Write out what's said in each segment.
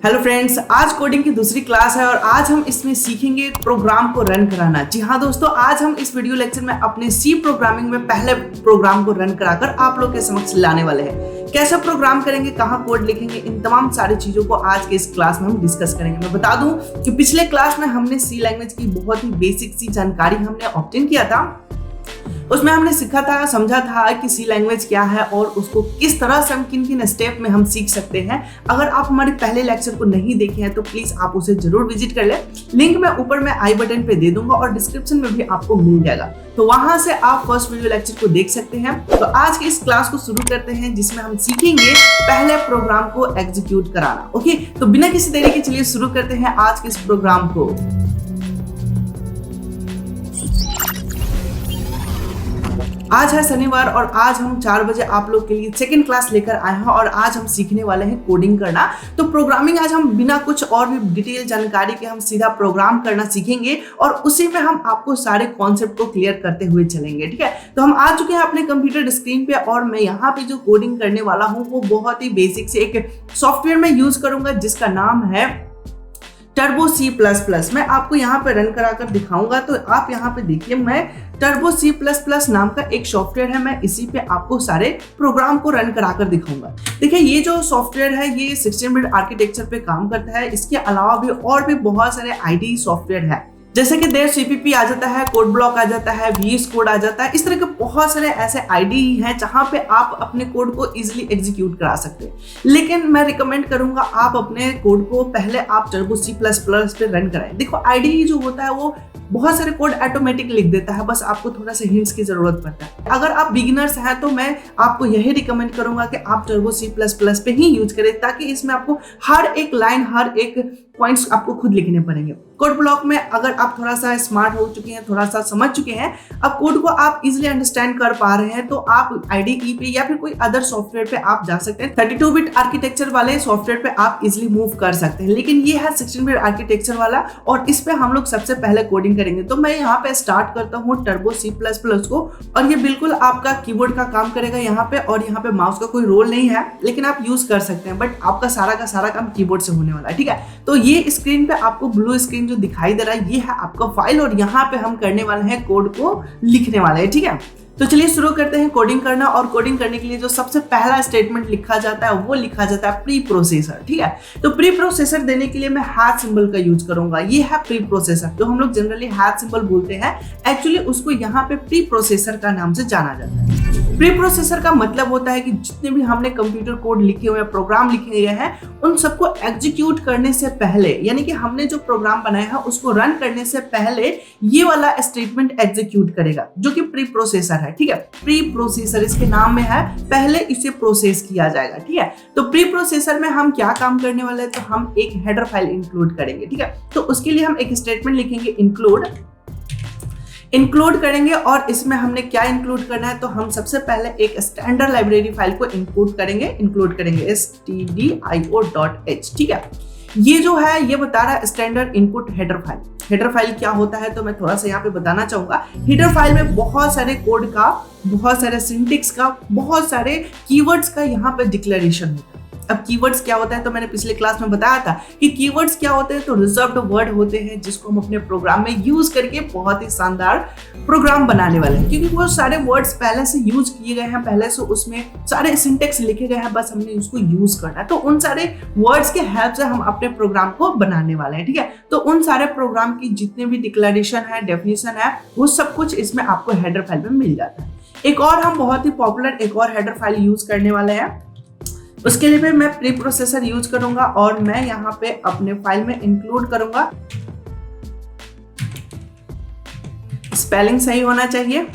Hello friends, आज coding की दूसरी क्लास है और आज हम इसमें सीखेंगे प्रोग्राम को रन कराना। जी हाँ दोस्तों, आज हम इस वीडियो लेक्चर में अपने सी प्रोग्रामिंग में पहले प्रोग्राम को रन कराकर आप लोग के समक्ष लाने वाले हैं। कैसे प्रोग्राम करेंगे, कहाँ कोड लिखेंगे, इन तमाम सारी चीजों को आज के इस क्लास में हम डिस्कस करेंगे। मैं बता दूं कि पिछले क्लास में हमने सी लैंग्वेज की बहुत ही बेसिक सी जानकारी हमने ऑब्टेन किया था। उसमें हमने सीखा था, समझा था कि सी लैंग्वेज क्या है और उसको किस तरह से हम किन किन स्टेप में हम सीख सकते हैं। अगर आप हमारे पहले लेक्चर को नहीं देखे हैं तो प्लीज आप उसे जरूर विजिट कर ले। लिंक मैं ऊपर में आई बटन पे दे दूंगा और डिस्क्रिप्शन में भी आपको मिल जाएगा, तो वहां से आप फर्स्ट वीडियो लेक्चर को देख सकते हैं। तो आज की इस क्लास को शुरू करते हैं जिसमें हम सीखेंगे पहले प्रोग्राम को एग्जीक्यूट कराना। ओके, तो बिना किसी देरी के चलिए शुरू करते हैं आज के इस प्रोग्राम को। आज है शनिवार और आज हम 4 बजे आप लोग के लिए सेकंड क्लास लेकर आए हैं और आज हम सीखने वाले हैं कोडिंग करना। तो प्रोग्रामिंग आज हम बिना कुछ और भी डिटेल जानकारी के हम सीधा प्रोग्राम करना सीखेंगे और उसी में हम आपको सारे कॉन्सेप्ट को क्लियर करते हुए चलेंगे। ठीक है, तो हम आ चुके हैं अपने कंप्यूटर स्क्रीन पे और मैं यहाँ पे जो कोडिंग करने वाला हूँ वो बहुत ही बेसिक से एक सॉफ्टवेयर में यूज करूंगा जिसका नाम है टर्बो C++। मैं आपको यहाँ पे रन कराकर दिखाऊंगा। तो आप यहाँ पे देखिए, मैं टर्बो C++ नाम का एक सॉफ्टवेयर है, मैं इसी पे आपको सारे प्रोग्राम को रन कराकर दिखाऊंगा। देखिए, ये जो सॉफ्टवेयर है ये 16 बिट आर्किटेक्चर पे काम करता है। इसके अलावा भी और भी बहुत सारे IDE सॉफ्टवेयर है, जैसे कि देर CPP आ जाता है, कोड ब्लॉक आ जाता है, VS कोड आ जाता है। इस तरह के बहुत सारे ऐसे IDE हैं जहां पे आप अपने कोड को इजीली एग्जीक्यूट करा सकते हैं। लेकिन मैं रिकमेंड करूंगा आप अपने कोड को पहले आप टर्बो C++ पे रन कराएं। देखो, IDE जो होता है वो बहुत सारे कोड ऑटोमेटिक लिख देता है, बस आपको थोड़ा सा हिंट्स की जरूरत पड़ता है। अगर आप बिगिनर्स हैं तो मैं आपको यही रिकमेंड करूंगा कि आप टर्बो C++ पे ही यूज करें, ताकि इसमें आपको हर एक लाइन, हर एक पॉइंट्स आपको खुद लिखने पड़ेंगे। कोड ब्लॉक में अगर आप थोड़ा सा स्मार्ट हो चुके हैं, थोड़ा सा समझ चुके हैं, अब कोड को आप इजीली अंडरस्टैंड कर पा रहे हैं, तो आप IDE पे या फिर कोई अदर सॉफ्टवेयर पे आप जा सकते हैं। 32 बिट आर्किटेक्चर वाले सॉफ्टवेयर पे आप इजीली मूव कर सकते हैं, लेकिन ये है 16 बिट आर्किटेक्चर वाला और इस पे हम लोग सबसे पहले कोडिंग करेंगे। तो मैं यहाँ पे स्टार्ट करता हूँ टर्बो C++ को और ये बिल्कुल आपका कीबोर्ड का काम करेगा यहाँ पे, और यहाँ पे माउस का कोई रोल नहीं है, लेकिन आप यूज कर सकते हैं, बट आपका का सारा काम कीबोर्ड से होने वाला है। ठीक है, तो ये स्क्रीन पे आपको ब्लू स्क्रीन जो दिखाई दे रहा है ये है आपका फाइल और यहाँ पे हम करने वाले हैं कोड को लिखने वाले हैं। ठीक है, तो चलिए शुरू करते हैं कोडिंग करना। और कोडिंग करने के लिए जो सबसे पहला स्टेटमेंट लिखा जाता है वो लिखा जाता है प्री प्रोसेसर। ठीक है, तो प्री प्रोसेसर देने के लिए मैं हैश सिंबल का यूज करूंगा। ये है प्री प्रोसेसर, जो हम लोग जनरली हैश सिंबल बोलते हैं, एक्चुअली उसको यहाँ पे प्री प्रोसेसर का नाम से जाना जाता है। प्री प्रोसेसर का मतलब होता है कि जितने भी हमने कंप्यूटर कोड लिखे हुए हैं, प्रोग्राम लिखे गए हैं, उन सबको एग्जीक्यूट करने से पहले, यानी कि हमने जो प्रोग्राम बनाया है उसको रन करने से पहले ये वाला स्टेटमेंट एग्जीक्यूट करेगा, जो कि प्री प्रोसेसर है। ठीक है, प्री प्रोसेसर इसके नाम में है, पहले इसे प्रोसेस किया जाएगा। ठीक है, तो प्री प्रोसेसर में हम क्या काम करने वाले हैं, तो हम एक हेडर फाइल इंक्लूड करेंगे। ठीक है, तो उसके लिए हम एक स्टेटमेंट लिखेंगे इंक्लूड करेंगे और इसमें हमने क्या इंक्लूड करना है, तो हम सबसे पहले एक स्टैंडर्ड लाइब्रेरी फाइल को इंक्लूड करेंगे stdio.h। ठीक है, ये जो है ये बता रहा है standard input header file. Header file क्या होता है तो मैं थोड़ा सा यहाँ पे बताना चाहूंगा। हेडर फाइल में बहुत सारे कोड का, बहुत सारे सिंटेक्स का, बहुत सारे कीवर्ड्स का यहाँ पे डिक्लेरेशन होता है। अब कीवर्ड्स क्या होता है तो मैंने पिछले क्लास में बताया था कि कीवर्ड्स क्या होते हैं, तो रिजर्व्ड वर्ड होते हैं जिसको हम अपने प्रोग्राम में यूज करके बहुत ही शानदार प्रोग्राम बनाने वाले हैं, क्योंकि वो सारे वर्ड्स पहले से यूज किए गए हैं, पहले से उसमें सारे सिंटेक्स लिखे गए हैं, बस हमने उसको यूज करना है। तो उन सारे वर्ड्स के हेल्प से हम अपने प्रोग्राम को बनाने वाले हैं। ठीक है, तो उन सारे प्रोग्राम की जितने भी डिक्लेरेशन है, डेफिनेशन है, वो सब कुछ इसमें आपको हेडर फाइल में मिल जाता है। एक और हम बहुत ही पॉपुलर एक और हेडर फाइल यूज करने वाले हैं, उसके लिए मैं प्री प्रोसेसर यूज करूंगा और मैं यहाँ पे अपने फाइल में इंक्लूड करूंगा, स्पेलिंग सही होना चाहिए,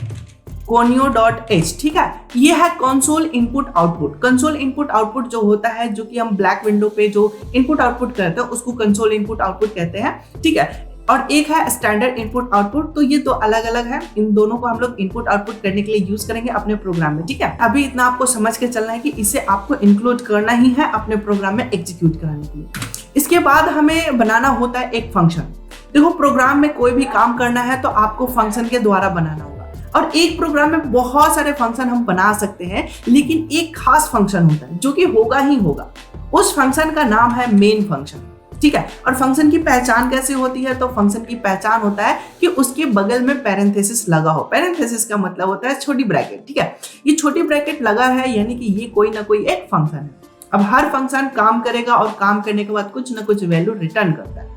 conio.h। ठीक है, ये है console input output. Console input output जो होता है, जो कि हम ब्लैक विंडो पे जो इनपुट आउटपुट करते हैं उसको कंसोल इनपुट आउटपुट कहते हैं। ठीक है, और एक है स्टैंडर्ड इनपुट आउटपुट, तो ये दो अलग अलग है। इन दोनों को हम लोग इनपुट आउटपुट करने के लिए यूज करेंगे अपने प्रोग्राम में। ठीक है, अभी इतना आपको समझ के चलना है कि इसे आपको इंक्लूड करना ही है अपने प्रोग्राम में एग्जीक्यूट कराने के लिए। इसके बाद हमें बनाना होता है एक फंक्शन। देखो, प्रोग्राम में कोई भी काम करना है तो आपको फंक्शन के द्वारा बनाना होगा, और एक प्रोग्राम में बहुत सारे फंक्शन हम बना सकते हैं, लेकिन एक खास फंक्शन होता है जो कि होगा ही होगा। उस फंक्शन का नाम है मेन फंक्शन। ठीक है, और फंक्शन की पहचान कैसे होती है? तो फंक्शन की पहचान होता है कि उसके बगल में पैरेंथेसिस लगा हो। पैरेंथेसिस का मतलब होता है छोटी ब्रैकेट। ठीक है, ये छोटी ब्रैकेट लगा है यानी कि ये कोई ना कोई एक फंक्शन है। अब हर फंक्शन काम करेगा और काम करने के बाद कुछ ना कुछ वैल्यू रिटर्न करता है।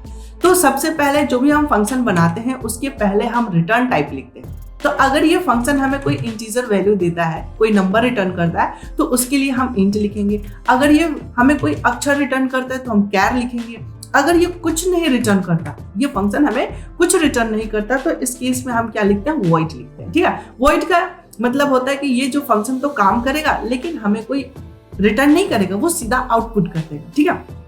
तो सबसे पहले जो भी हम फंक्शन बनाते हैं उसके पहले हम रिटर्न टाइप लिखते हैं। तो अगर ये फंक्शन हमें कोई इंटीजर वैल्यू देता है, कोई नंबर रिटर्न करता है, तो उसके लिए हम इंट लिखेंगे। अगर ये हमें कोई अक्षर रिटर्न करता है तो हम कैर लिखेंगे। अगर ये कुछ नहीं रिटर्न करता, ये फंक्शन हमें कुछ रिटर्न नहीं करता, तो इस केस में हम क्या लिखते हैं? वॉइड लिखते हैं। ठीक है, वॉइड का मतलब होता है कि ये जो फंक्शन तो काम करेगा लेकिन हमें कोई रिटर्न नहीं करेगा, वो सीधा आउटपुट कर देगा। ठीक है,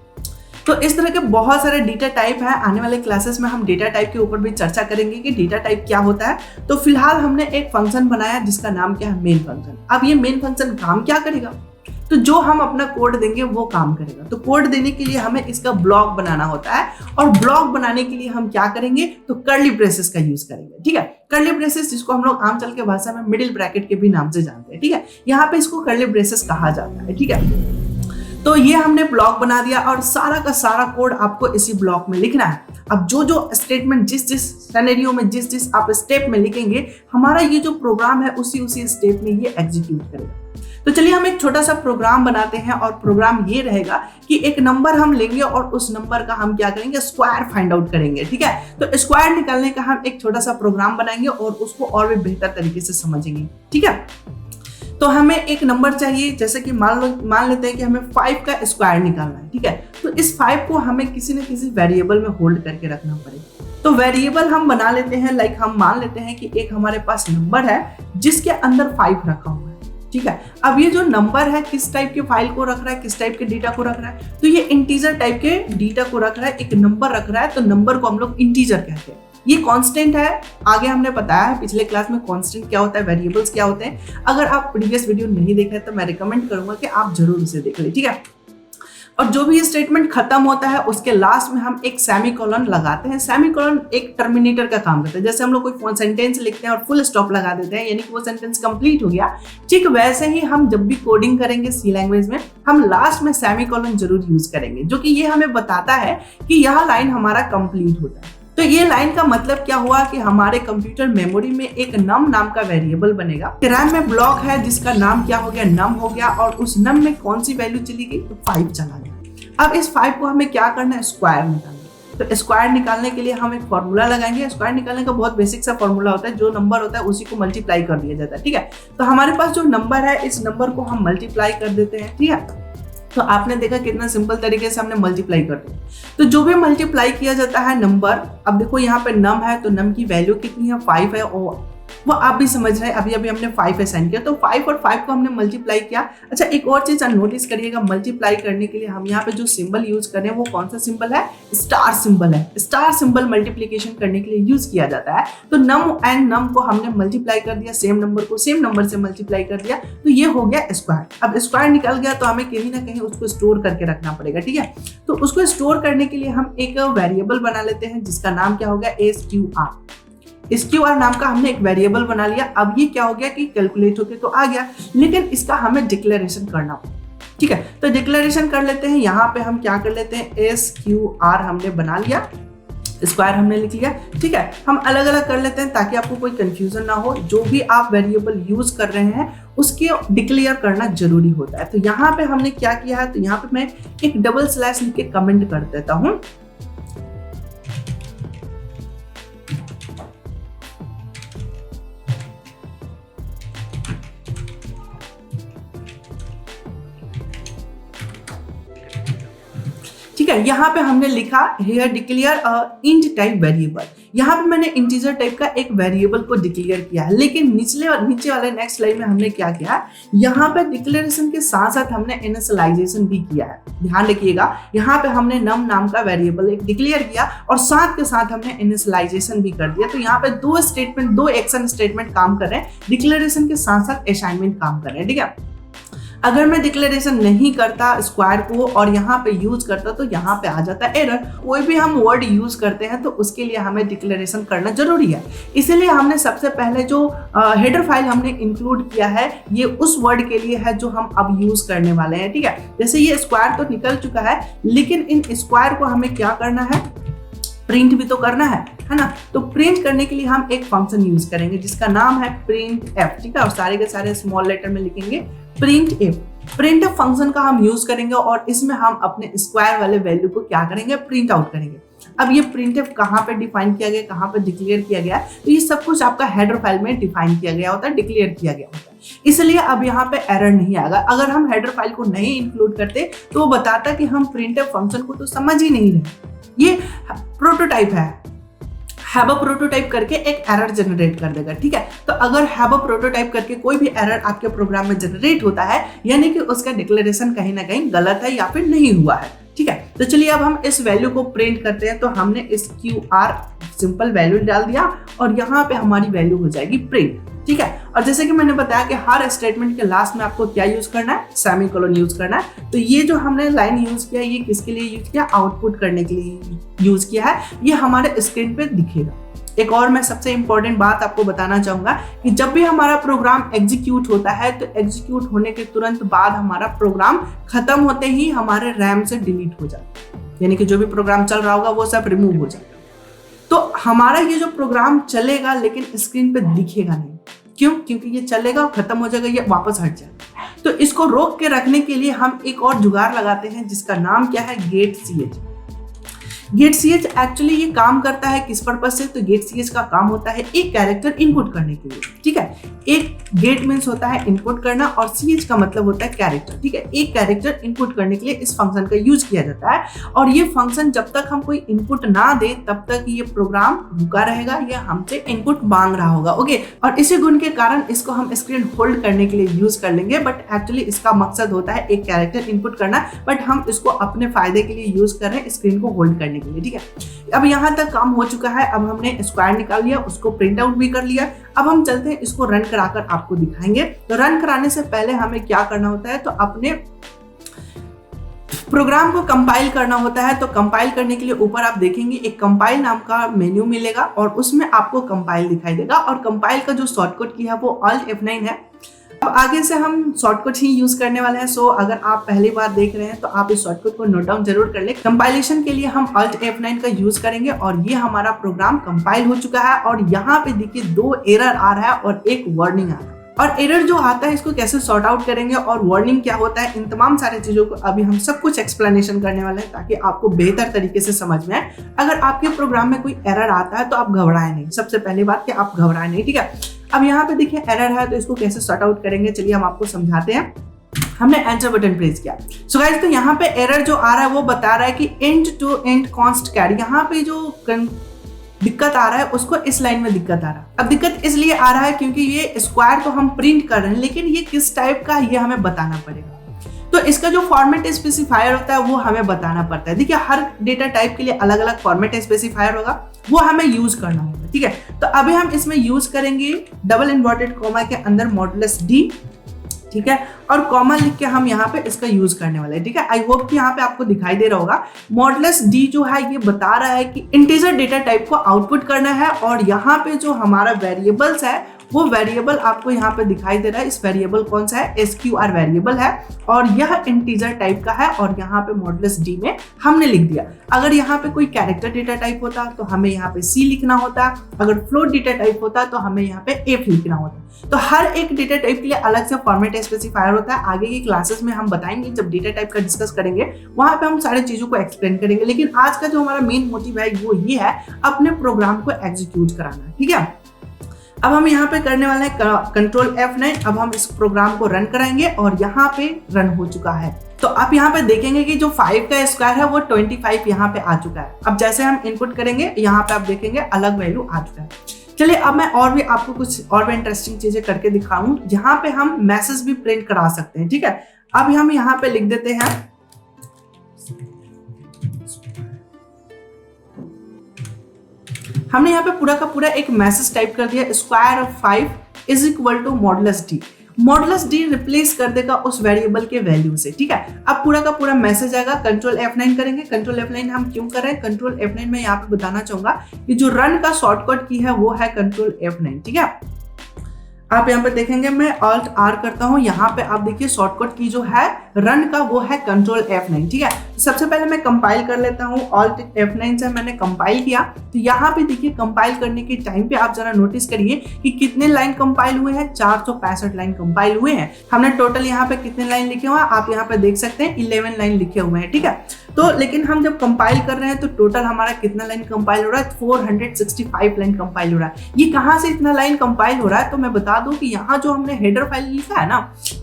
तो इस तरह के बहुत सारे डेटा टाइप है। आने वाले क्लासेस में हम डेटा टाइप के ऊपर भी चर्चा करेंगे कि डेटा टाइप क्या होता है। तो फिलहाल हमने एक फंक्शन बनाया जिसका नाम क्या है? Main function. अब ये मेन फंक्शन काम क्या करेगा? तो जो हम अपना कोड देंगे वो काम करेगा। तो कोड देने के लिए हमें इसका ब्लॉक बनाना होता है, और ब्लॉक बनाने के लिए हम क्या करेंगे? तो कर्ली ब्रेसेस का यूज करेंगे। ठीक है, कर्ली ब्रेसेस जिसको हम लोग आमतौर के भाषा में मिडिल ब्रैकेट के भी नाम से जानते हैं। ठीक है, यहाँ पे इसको कर्ली ब्रेसेस कहा जाता है। ठीक है, तो ये हमने ब्लॉक बना दिया और सारा का सारा कोड आपको इसी ब्लॉक में लिखना है। अब जो जो स्टेटमेंट जिस जिस सिनेरियो में जिस जिस आप स्टेप में लिखेंगे, हमारा ये जो प्रोग्राम है उसी स्टेप में ये एग्जीक्यूट करेगा। तो चलिए हम एक छोटा सा प्रोग्राम बनाते हैं, और प्रोग्राम ये रहेगा कि एक नंबर हम लेंगे और उस नंबर का हम क्या करेंगे? स्क्वायर फाइंड आउट करेंगे। ठीक है, तो स्क्वायर निकालने का हम एक छोटा सा प्रोग्राम बनाएंगे और उसको और भी बेहतर तरीके से समझेंगे। ठीक है, तो हमें एक नंबर चाहिए, जैसे कि मान लेते हैं कि हमें 5 का स्क्वायर निकालना है। ठीक है, तो इस 5 को हमें किसी न किसी वेरिएबल में होल्ड करके रखना पड़ेगा। तो वेरिएबल हम बना लेते हैं, लाइक हम मान लेते हैं कि एक हमारे पास नंबर है जिसके अंदर 5 रखा हुआ है। ठीक है, अब ये जो नंबर है किस टाइप के फाइल को रख रहा है, किस टाइप के डेटा को रख रहा है? तो ये इंटीजर टाइप के डेटा को रख रहा है, एक नंबर रख रहा है। तो नंबर को हम लोग इंटीजर कहते हैं। ये कांस्टेंट है, आगे हमने बताया है पिछले क्लास में कांस्टेंट क्या होता है, वेरिएबल्स क्या होते हैं। अगर आप प्रीवियस वीडियो नहीं देख रहे तो मैं रिकमेंड करूंगा कि आप जरूर उसे देख लें। ठीक है, और जो भी स्टेटमेंट खत्म होता है उसके लास्ट में हम एक सेमीकोलन लगाते हैं। सेमीकोलन एक टर्मिनेटर का काम करता है। जैसे हम लोग कोई सेंटेंस लिखते हैं और फुल स्टॉप लगा देते हैं, यानी कि वो सेंटेंस कंप्लीट हो गया, ठीक वैसे ही हम जब भी कोडिंग करेंगे सी लैंग्वेज में, हम लास्ट में सेमीकोलन जरूर यूज करेंगे, जो कि ये हमें बताता है कि यह लाइन हमारा कंप्लीट होता है। तो ये लाइन का मतलब क्या हुआ कि हमारे कंप्यूटर मेमोरी में एक नम नाम का वेरिएबल बनेगा। रैम में ब्लॉक है जिसका नाम क्या हो गया? नम हो गया, और उस नम में कौन सी वैल्यू चली गई? तो 5 चला गया। अब इस 5 को हमें क्या करना है? स्क्वायर निकालना। तो स्क्वायर निकालने के लिए हम एक फॉर्मूला लगाएंगे। स्क्वायर निकालने का बहुत बेसिक सा फॉर्मूला होता है, जो नंबर होता है उसी को मल्टीप्लाई कर दिया जाता है। ठीक है, तो हमारे पास जो नंबर है इस नंबर को हम मल्टीप्लाई कर देते हैं। ठीक है, तो आपने देखा कितना सिंपल तरीके से हमने मल्टीप्लाई कर दिया। तो जो भी मल्टीप्लाई किया जाता है नंबर, अब देखो यहाँ पे नम है तो नम की वैल्यू कितनी है? 5 है, और वो आप भी समझ रहे हैं। अभी हमने 5 असाइन किया, तो 5 और 5 को हमने मल्टीप्लाई किया। अच्छा, एक और चीज नोटिस करिएगा, मल्टीप्लाई करने के लिए हम यहाँ पे जो सिंबल यूज कर रहे हैं वो कौन सा सिंबल है? स्टार सिंबल है। स्टार सिंबल मल्टीप्लीकेशन करने के लिए यूज किया जाता है। तो नम एंड नम को हमने मल्टीप्लाई कर दिया, सेम नंबर को सेम नंबर से मल्टीप्लाई कर दिया, तो ये हो गया स्क्वायर। अब स्क्वायर निकल गया तो हमें कहीं ना कहीं उसको स्टोर करके रखना पड़ेगा। ठीक है, तो उसको स्टोर करने के लिए हम एक वेरिएबल बना लेते हैं जिसका नाम क्या हो गया? SQR। SQR नाम का हमने एक वेरिएबल बना लिया। अब ये क्या हो गया कि कैलकुलेट होके तो आ गया, लेकिन इसका हमें डिक्लेरेशन करना पड़ेगा। ठीक है, तो डिक्लेरेशन कर लेते हैं। यहाँ पे हम क्या कर लेते हैं? SQR हमने बना लिया, स्क्वायर हमने लिख लिया। ठीक है, हम अलग अलग कर लेते हैं ताकि आपको कोई कंफ्यूजन ना हो। जो भी आप वेरिएबल यूज कर रहे हैं उसके डिक्लेयर करना जरूरी होता है। तो यहाँ पे हमने क्या किया है? तो यहाँ पे मैं एक डबल स्लैश लिख के कमेंट कर देता हूँ। ठीक है, यहाँ पे हमने लिखा here declare int type variable. यहाँ पे मैंने इंटीजर टाइप का एक वेरिएबल को डिक्लेयर किया है, लेकिन नीचे वाले नेक्स्ट लाइन में हमने क्या किया? यहाँ पे डिक्लेरेशन के साथ साथ हमने इनिशियलाइजेशन भी किया है। ध्यान रखिएगा, यहाँ पे हमने नम नाम का वेरिएबल एक डिक्लेयर किया और साथ के साथ हमने इनिशियलाइजेशन भी कर दिया। तो यहाँ पे दो एक्शन स्टेटमेंट काम कर रहे हैं, डिक्लेरेशन के साथ साथ असाइनमेंट काम कर रहे हैं। ठीक है, अगर मैं डिक्लेरेशन नहीं करता स्क्वायर को और यहाँ पे यूज करता तो यहाँ पे आ जाता एरर। कोई भी हम वर्ड यूज करते हैं तो उसके लिए हमें डिक्लेरेशन करना जरूरी है। इसीलिए हमने सबसे पहले जो हेडर फाइल हमने इंक्लूड किया है ये उस वर्ड के लिए है जो हम अब यूज करने वाले हैं। ठीक है, जैसे ये स्क्वायर तो निकल चुका है, लेकिन इन स्क्वायर को हमें क्या करना है, प्रिंट भी तो करना है ना। तो प्रिंट करने के लिए हम एक फंक्शन यूज करेंगे जिसका नाम है प्रिंट एफ। ठीक है, और सारे के सारे स्मॉल लेटर में लिखेंगे print F. Print F function का हम यूज करेंगे और इसमें हम अपने स्क्वायर वाले वैल्यू को क्या करेंगे, प्रिंट आउट करेंगे। अब ये प्रिंट एफ कहाँ पे डिफाइन किया गया, कहाँ पे डिक्लेयर किया गया, तो ये सब कुछ आपका हेडर फाइल में डिफाइन किया गया होता है, डिक्लेयर किया गया होता है। इसलिए अब यहाँ पे एरर नहीं आएगा। अगर हम हेडर फाइल को नहीं इंक्लूड करते तो वो बताता कि हम प्रिंट एफ फंक्शन को तो समझ ही नहीं रहे। ये प्रोटोटाइप है, हैव अ प्रोटोटाइप करके एक एरर जनरेट कर देगा। ठीक है, तो अगर हैव अ प्रोटोटाइप करके कोई भी एरर आपके प्रोग्राम में जनरेट होता है यानी कि उसका डिक्लेरेशन कहीं ना कहीं गलत है या फिर नहीं हुआ है। ठीक है, तो चलिए अब हम इस वैल्यू को प्रिंट करते हैं। तो हमने इस QR सिंपल वैल्यू डाल दिया और यहाँ पे हमारी वैल्यू हो जाएगी प्रिंट। ठीक है, और जैसे कि मैंने बताया कि हर स्टेटमेंट के लास्ट में आपको क्या यूज करना है, सेमीकोलन यूज करना है। तो ये जो हमने लाइन यूज किया ये किसके लिए यूज किया, आउटपुट करने के लिए यूज किया है। ये हमारे स्क्रीन पे दिखेगा। एक और मैं सबसे इंपॉर्टेंट बात आपको बताना चाहूंगा कि जब भी हमारा प्रोग्राम एग्जीक्यूट होता है तो एग्जीक्यूट होने के तुरंत बाद हमारा प्रोग्राम खत्म होते ही हमारे रैम से डिलीट हो जाता है, यानी कि जो भी प्रोग्राम चल रहा होगा वो सब रिमूव हो जाएगा। तो हमारा ये जो प्रोग्राम चलेगा लेकिन स्क्रीन पे दिखेगा नहीं। क्यों? क्योंकि ये चलेगा, खत्म हो जाएगा, ये वापस हट जाएगा। तो इसको रोक के रखने के लिए हम एक और जुगाड़ लगाते हैं जिसका नाम क्या है, get ch। Get ch actually ये काम करता है किस पर्पज से, तो गेट ch का काम होता है एक कैरेक्टर इनपुट करने के लिए। ठीक है, एक गेट मीन्स होता है इनपुट करना और ch का मतलब होता है कैरेक्टर। ठीक है, एक कैरेक्टर इनपुट करने के लिए इस फंक्शन का यूज किया जाता है और ये फंक्शन जब तक हम कोई इनपुट ना दे तब तक ये प्रोग्राम रुका रहेगा या हमसे इनपुट मांग रहा होगा। ओके, और इसी गुण के कारण इसको हम स्क्रीन होल्ड करने के लिए यूज कर लेंगे, बट एक्चुअली इसका मकसद होता है एक कैरेक्टर इनपुट करना, बट हम इसको अपने फायदे के लिए यूज कर रहे हैं, स्क्रीन को होल्ड करने के लिए। ठीक है, अब यहाँ तक काम हो चुका है। अब हमने स्क्वायर निकाल लिया, उसको प्रिंट आउट भी कर लिया। अब हम चलते हैं इसको रन कराकर आपको दिखाएंगे। तो रन कराने से पहले हमें क्या करना होता है, तो अपने प्रोग्राम को कंपाइल करना होता है। तो कंपाइल करने के लिए ऊपर आप देखेंगे एक कंपाइल नाम का मेन्यू मिलेगा और उसमें आपको कंपाइल दिखाई देगा और कंपाइल का जो शॉर्टकट की है वो Alt F9 है। अब आगे से हम शॉर्टकट ही यूज करने वाले हैं। सो अगर आप पहली बार देख रहे हैं तो आप इस शॉर्टकट को नोट डाउन जरूर कर लें। कंपाइलेशन के लिए हम Alt F9 का यूज करेंगे और ये हमारा प्रोग्राम कंपाइल हो चुका है और यहाँ पे देखिए 2 एरर आ रहा है और एक वार्निंग आ रहा है। और एरर जो आता है इसको कैसे सॉर्ट आउट करेंगे और वार्निंग क्या होता है, इन तमाम सारी चीजों को अभी हम सब कुछ एक्सप्लेनेशन करने वाले हैं ताकि आपको बेहतर तरीके से समझ में आए। अगर आपके प्रोग्राम में कोई एरर आता है तो आप घबराए नहीं। सबसे पहली बात कि आप घबराए नहीं। ठीक है, अब यहाँ पे देखिए एरर है तो इसको कैसे सॉर्ट आउट करेंगे, चलिए हम आपको समझाते हैं। हमने एंटर बटन प्रेस किया। सो गाइस, तो यहाँ पे एरर जो आ रहा है वो बता रहा है कि एंड टू एंड कॉन्स्ट कैरी। यहाँ पे जो दिक्कत आ रहा है उसको इस लाइन में दिक्कत आ रहा है। अब दिक्कत इसलिए आ रहा है क्योंकि ये स्क्वायर तो हम प्रिंट कर रहे हैं लेकिन ये किस टाइप का ये हमें बताना पड़ेगा। तो इसका जो फॉर्मेट स्पेसिफायर होता है वो हमें बताना पड़ता है। देखिए हर डेटा टाइप के लिए अलग अलग फॉर्मेट स्पेसिफायर होगा, वो हमें यूज करना होगा। ठीक है, तो अभी हम इसमें यूज करेंगे डबल इन्वर्टेड कॉमा के अंदर मॉडुलस डी। ठीक है, और कॉमा लिख के हम यहाँ पे इसका यूज करने वाले हैं। ठीक है, आई होप कि यहाँ पे आपको दिखाई दे रहा होगा। मॉडुलस डी जो है ये बता रहा है कि इंटीजर डेटा टाइप को आउटपुट करना है और यहाँ पे जो हमारा वेरिएबल्स है वो वेरिएबल आपको यहाँ पे दिखाई दे रहा है। इस वेरिएबल कौन सा है, SQR वेरिएबल है और यह इंटीजर टाइप का है और यहाँ पे मॉडुलस डी में हमने लिख दिया। अगर यहाँ पे कोई कैरेक्टर डेटा टाइप होता तो हमें यहाँ पे C लिखना होता, अगर फ्लोट डेटा टाइप होता तो हमें यहाँ पे F लिखना होता। तो हर एक डेटा टाइप के लिए अलग से फॉर्मेट स्पेसिफायर होता है। आगे की क्लासेस में हम बताएंगे, जब डेटा टाइप का डिस्कस करेंगे वहां पे हम सारी चीजों को एक्सप्लेन करेंगे। लेकिन आज का जो हमारा मेन मोटिव है वो ये है अपने प्रोग्राम को एग्जीक्यूट कराना। ठीक है, अब हम यहाँ पे करने वाले हैं कंट्रोल F9। अब हम इस प्रोग्राम को रन कराएंगे और यहाँ पे रन हो चुका है। तो आप यहाँ पे देखेंगे कि जो 5 का स्क्वायर है वो 25 यहाँ पे आ चुका है। अब जैसे हम इनपुट करेंगे यहाँ पे आप देखेंगे अलग वैल्यू आ चुका है। चलिए अब मैं और भी आपको कुछ और भी इंटरेस्टिंग चीजें करके दिखाऊं जहाँ पे हम मैसेज भी प्रिंट करा सकते हैं। ठीक है, अब हम यहाँ पे लिख देते हैं हमने यहाँ पे पूरा का पूरा एक मैसेज टाइप कर दिया, square of 5 is equal to modulus D. Modulus D replace कर देगा उस वेरिएबल के वैल्यू से, ठीक है। अब पूरा का पूरा मैसेज आएगा, कंट्रोल F9 करेंगे। कंट्रोल F9 हम क्यों कर रहे हैं, कंट्रोल F9 में यहाँ पे बताना चाहूंगा कि जो रन का शॉर्टकट की है वो है कंट्रोल F9, ठीक है। आप यहाँ पे देखेंगे मैं Alt R करता हूँ, यहाँ पे आप देखिए शॉर्टकट की जो है रन का वो है कंट्रोल F9, ठीक है। सबसे पहले मैं कंपाइल कर लेता हूँ, Alt F9 से मैंने कंपाइल किया। तो यहाँ पे देखिए कंपाइल करने के टाइम पे आप जरा नोटिस करिए कि कितने लाइन कंपाइल हुए हैं, 465 लाइन कंपाइल हुए हैं। हमने टोटल यहाँ पे कितने लाइन लिखे हुए हैं आप यहाँ पे देख सकते हैं, 11 लाइन लिखे हुए हैं, ठीक है। तो लेकिन हम जब कंपाइल कर रहे हैं तो टोटल हमारा कितना लाइन कंपाइल हो रहा है, 465 लाइन कंपाइल हो रहा है। ये कहाँ से इतना लाइन कंपाइल हो रहा है, तो मैं बता दूं कि यहाँ जो हमने हेडर फाइल लिखा है ना,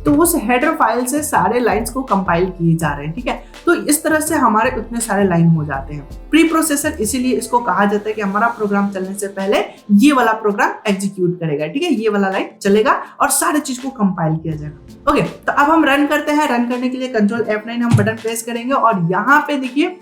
तो उस हेडर फाइल से सारे लाइंस को कंपाइल किए जा रहे हैं, ठीक है। तो इस तरह से हमारे उतने सारे लाइन हो जाते हैं। प्री प्रोसेसर इसीलिए इसको कहा जाता है कि हमारा प्रोग्राम चलने से पहले ये वाला प्रोग्राम एग्जीक्यूट करेगा, ठीक है। ये वाला लाइन चलेगा और सारे चीज को कंपाइल किया जाएगा। ओके, तो अब हम रन करते हैं। रन करने के लिए कंट्रोल F9 हम बटन प्रेस करेंगे और यहाँ पे देखिए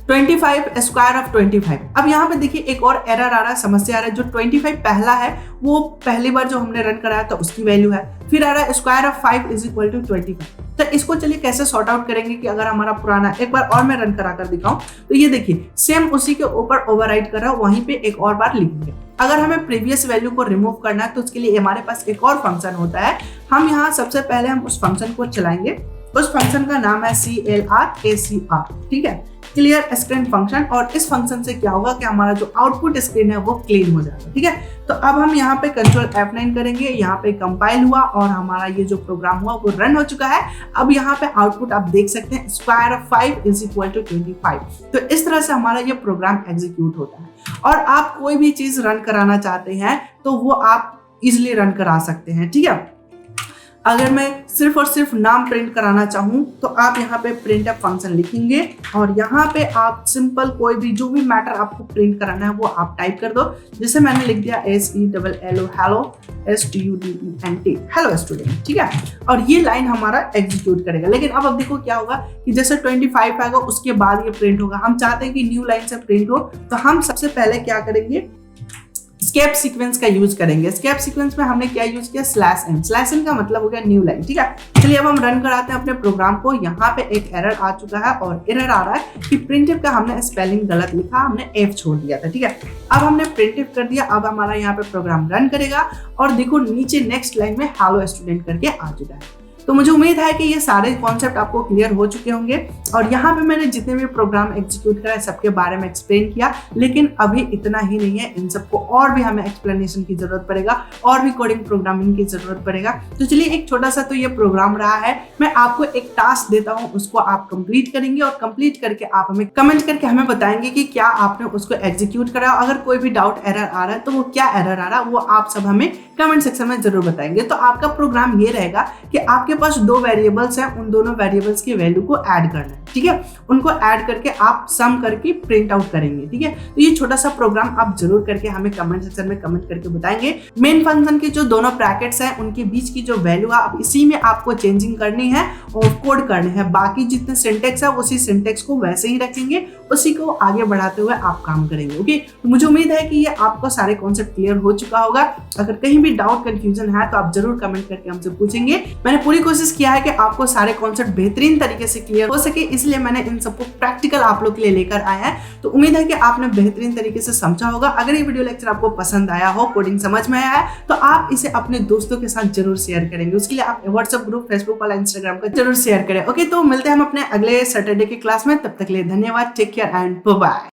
25 स्क्वायर ऑफ 25। अब यहाँ पे देखिए एक और एरर आ रहा है, समस्या आ रहा है। जो 25 पहला है वो पहली बार जो हमने रन कराया था उसकी वैल्यू है। फिर आ रहा है square of 5 is equal to 25। तो इसको चलिए कैसे सॉर्ट आउट करेंगे कि अगर हमारा पुराना, एक बार और मैं रन करा कर दिखाऊं तो ये देखिए सेम उसी के ऊपर ओवरराइट कर रहा हूं, वहीं पे एक और बार लिखेंगे। अगर हमें प्रीवियस वैल्यू को रिमूव करना है तो उसके लिए हमारे पास एक और फंक्शन होता है। हम यहाँ सबसे पहले हम उस फंक्शन को चलाएंगे। उस फंक्शन का नाम है CLRACR, ठीक है, क्लियर स्क्रीन फंक्शन। और इस फंक्शन से क्या होगा कि हमारा जो आउटपुट स्क्रीन है वो क्लीन हो जाएगा, ठीक है। तो अब हम यहाँ पे कंट्रोल F9 करेंगे, यहाँ पे कंपाइल हुआ और हमारा ये जो प्रोग्राम हुआ वो रन हो चुका है। अब यहाँ पे आउटपुट आप देख सकते हैं, square of 5 is equal to 25। तो इस तरह से हमारा ये प्रोग्राम एग्जीक्यूट होता है। और आप कोई भी चीज रन कराना चाहते हैं तो वो आप इजिली रन करा सकते हैं, ठीक है। अगर मैं सिर्फ और सिर्फ नाम प्रिंट कराना चाहूँ तो आप यहाँ पे printf फंक्शन लिखेंगे और यहाँ पे आप सिंपल कोई भी जो भी मैटर आपको प्रिंट कराना है वो आप टाइप कर दो। जैसे मैंने लिख दिया SELLO hello STUDENT hello student, ठीक है। और ये लाइन हमारा एग्जीक्यूट करेगा। लेकिन अब देखो क्या होगा कि जैसे 25 आएगा उसके बाद ये प्रिंट होगा। हम चाहते हैं कि न्यू लाइन से प्रिंट हो, तो हम सबसे पहले क्या करेंगे, स्केप सीक्वेंस का यूज करेंगे। स्केप सीक्वेंस में हमने क्या यूज किया, /n। /n का मतलब हो गया न्यू लाइन, ठीक है। चलिए अब हम रन कराते हैं अपने प्रोग्राम को। यहाँ पे एक एरर आ चुका है और एरर आ रहा है कि प्रिंटफ का हमने स्पेलिंग गलत लिखा, हमने F छोड़ दिया था, ठीक है। अब हमने प्रिंटफ कर दिया। अब हमारा यहाँ पे प्रोग्राम रन करेगा और देखो नीचे नेक्स्ट लाइन में हेलो स्टूडेंट करके आ चुका है। तो मुझे उम्मीद है कि ये सारे कॉन्सेप्ट आपको क्लियर हो चुके होंगे। और यहाँ पे मैंने जितने भी प्रोग्राम एग्जीक्यूट करा है सबके बारे में एक्सप्लेन किया, लेकिन अभी इतना ही नहीं है, इन सबको और भी हमें एक्सप्लेनेशन की जरूरत पड़ेगा और भी कोडिंग प्रोग्रामिंग की जरूरत पड़ेगा। तो चलिए एक छोटा सा तो ये प्रोग्राम रहा है, मैं आपको एक टास्क देता हूँ, उसको आप कंप्लीट करेंगे और कंप्लीट करके आप हमें कमेंट करके हमें बताएंगे कि क्या आपने उसको एग्जीक्यूट करा। अगर कोई भी डाउट एरर आ रहा है तो वो क्या एरर आ रहा है वो आप सब हमें कमेंट सेक्शन में जरूर बताएंगे। तो आपका प्रोग्राम ये रहेगा कि आपके पास 2 वेरिएबल्स हैं, उन दोनों वेरिएबल्स की वैल्यू को ऐड करना है, ठीक है। उनको ऐड करके आप सम करके प्रिंट आउट करेंगे, ठीक है। तो ये छोटा सा प्रोग्राम आप जरूर करके हमें कमेंट सेक्शन में कमेंट करके बताएंगे। मेन फंक्शन के जो दोनों ब्रैकेट्स हैं उनके बीच की जो वैल्यू है अब इसी में आपको चेंजिंग करनी है और कोड करने हैं। बाकी जितने सिंटेक्स है उसी सिंटेक्स को वैसे ही रखेंगे, उसी को आगे बढ़ाते हुए आप काम करेंगे, ओके। तो मुझे उम्मीद है कि ये आपको सारे कॉन्सेप्ट क्लियर हो चुका होगा। अगर कहीं भी डाउट कंफ्यूजन है तो आप जरूर कमेंट करके हमसे पूछेंगे। मैंने पूरी कोशिश किया है कि आपको सारे कॉन्सेप्ट बेहतरीन तरीके से क्लियर हो सके, इसलिए मैंने इन सबको प्रैक्टिकल आप लोग के लिए लेकर आया है। तो उम्मीद है कि आपने बेहतरीन तरीके से समझा होगा। अगर ये वीडियो लेक्चर आपको पसंद आया हो, कोडिंग समझ में आया है, तो आप इसे अपने दोस्तों के साथ जरूर शेयर करेंगे। उसके लिए आप व्हाट्सएप ग्रुप, फेसबुक वाला, इंस्टाग्राम का जरूर शेयर करें, ओके। तो मिलते हैं हम अपने अगले सैटरडे की क्लास में, तब तक के लिए धन्यवाद, take care and bye bye.